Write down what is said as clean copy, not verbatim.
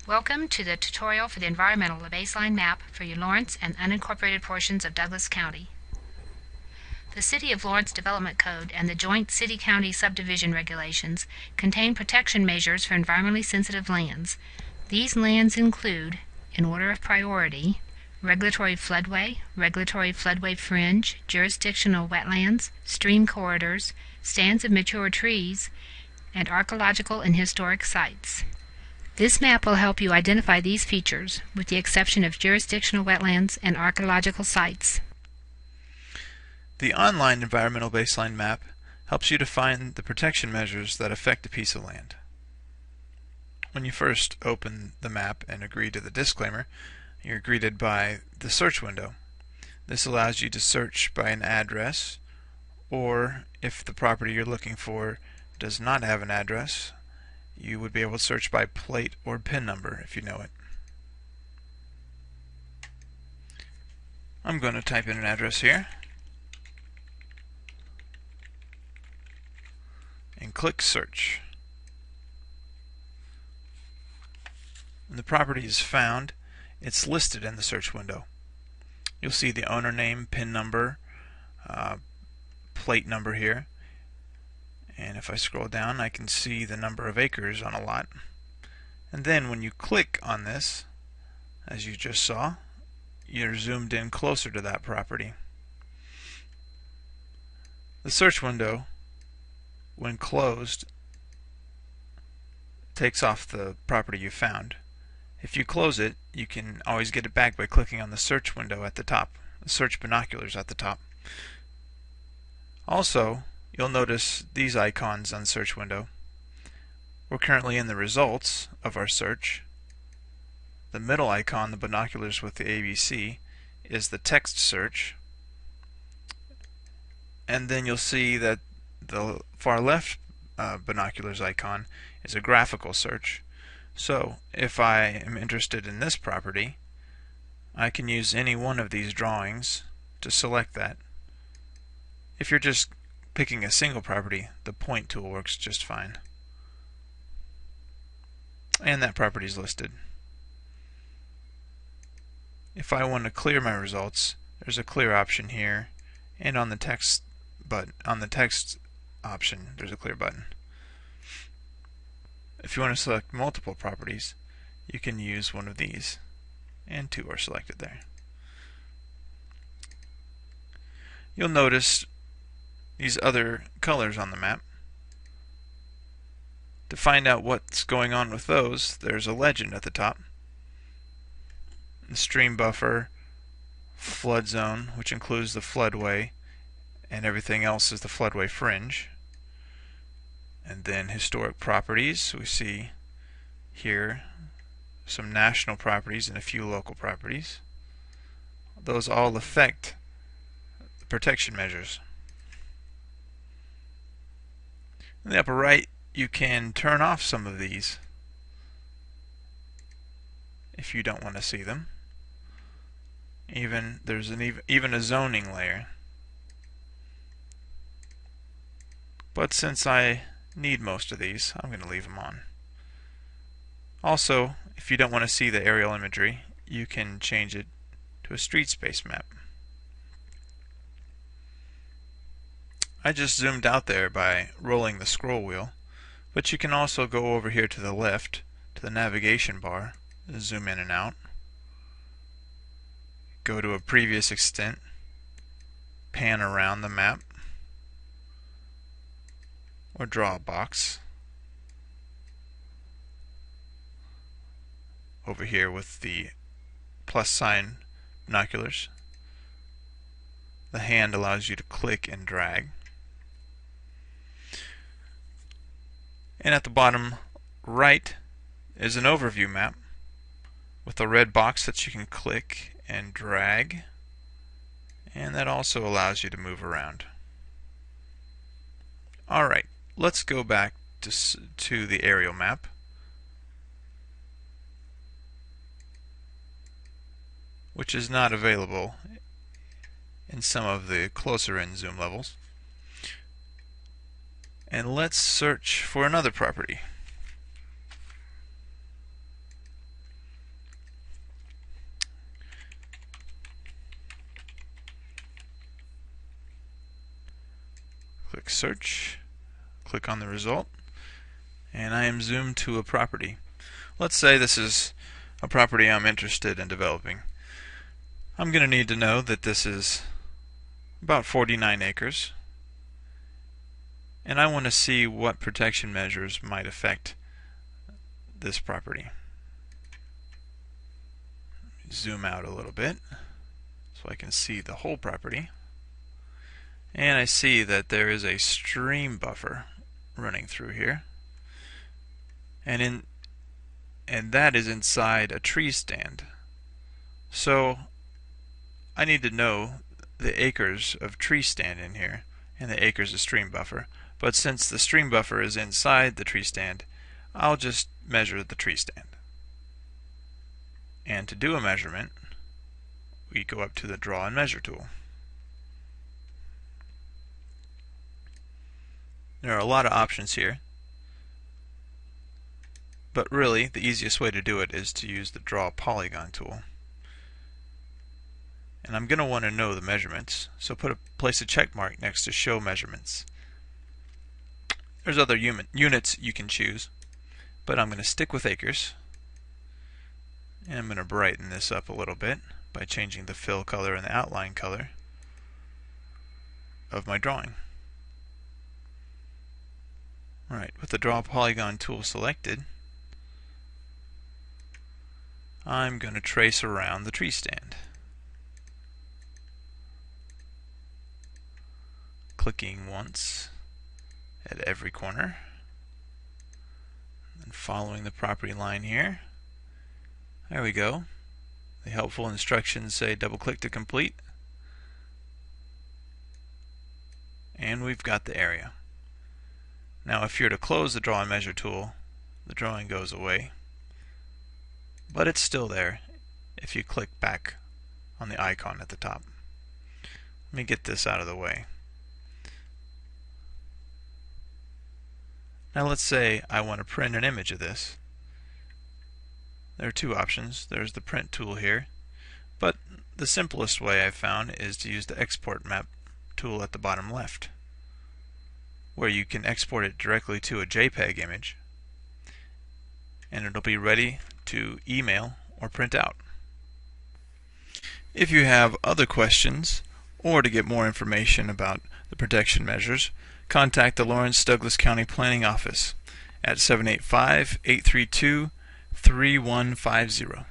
Welcome to the tutorial for the environmental baseline map for your Lawrence and unincorporated portions of Douglas County. The City of Lawrence Development Code and the Joint City-County Subdivision Regulations contain protection measures for environmentally sensitive lands. These lands include, in order of priority, regulatory floodway fringe, jurisdictional wetlands, stream corridors, stands of mature trees, and archaeological and historic sites. This map will help you identify these features, with the exception of jurisdictional wetlands and archaeological sites. The online environmental baseline map helps you define the protection measures that affect a piece of land. When you first open the map and agree to the disclaimer, you're greeted by the search window. This allows you to search by an address, or if the property you're looking for does not have an address, you would be able to search by plate or PIN number if you know it. I'm going to type in an address here and click search. When the property is found, it's listed in the search window. You'll see the owner name, PIN number, plate number here. And if I scroll down, I can see the number of acres on a lot. And then when you click on this, as you just saw, you're zoomed in closer to that property. The search window, when closed, takes off the property you found. If you close it, you can always get it back by clicking on the search window at the top, the search binoculars at the top. Also, you'll notice these icons on the search window. We're currently in the results of our search. The middle icon, the binoculars with the ABC, is the text search. And then you'll see that the far left binoculars icon is a graphical search. So if I am interested in this property, I can use any one of these drawings to select that. If you're just picking a single property, the point tool works just fine. And that property is listed. If I want to clear my results, there's a clear option here, and on the text option there's a clear button. If you want to select multiple properties, you can use one of these, and two are selected there. You'll notice these other colors on the map. To find out what's going on with those, there's a legend at the top. The stream buffer, flood zone, which includes the floodway, and everything else is the floodway fringe. And then historic properties, we see here some national properties and a few local properties. Those all affect the protection measures. In the upper right, you can turn off some of these if you don't want to see them. There's even a zoning layer. But since I need most of these, I'm going to leave them on. Also, if you don't want to see the aerial imagery, you can change it to a street space map. I just zoomed out there by rolling the scroll wheel, but you can also go over here to the left to the navigation bar, zoom in and out, go to a previous extent, pan around the map, or draw a box over here with the plus sign binoculars. The hand allows you to click and drag. And at the bottom right is an overview map with a red box that you can click and drag, and that also allows you to move around. Alright, let's go back to the aerial map. Which is not available in some of the closer in zoom levels. And let's search for another property. Click Search, click on the result, and I am zoomed to a property. Let's say this is a property I'm interested in developing. I'm going to need to know that this is about 49 acres, and I want to see what protection measures might affect this property. Zoom out a little bit so I can see the whole property, and I see that there is a stream buffer running through here, and that is inside a tree stand. So I need to know the acres of tree stand in here and the acres of stream buffer, but since the stream buffer is inside the tree stand, I'll just measure the tree stand. And to do a measurement, we go up to the Draw and Measure tool. There are a lot of options here, but really the easiest way to do it is to use the Draw Polygon tool. And I'm going to want to know the measurements, so place a check mark next to Show Measurements. There's other units you can choose, but I'm going to stick with acres, and I'm going to brighten this up a little bit by changing the fill color and the outline color of my drawing. Alright, with the Draw Polygon tool selected, I'm going to trace around the tree stand. Clicking once at every corner, and following the property line here. There we go. The helpful instructions say double click to complete, and we've got the area. Now if you're to close the Draw and Measure tool, the drawing goes away, but it's still there if you click back on the icon at the top. Let me get this out of the way. Now let's say I want to print an image of this. There are two options. There's the print tool here, but the simplest way I've found is to use the export map tool at the bottom left, where you can export it directly to a JPEG image, and it'll be ready to email or print out. If you have other questions or to get more information about the protection measures, contact the Lawrence Douglas County Planning Office at 785-832-3150.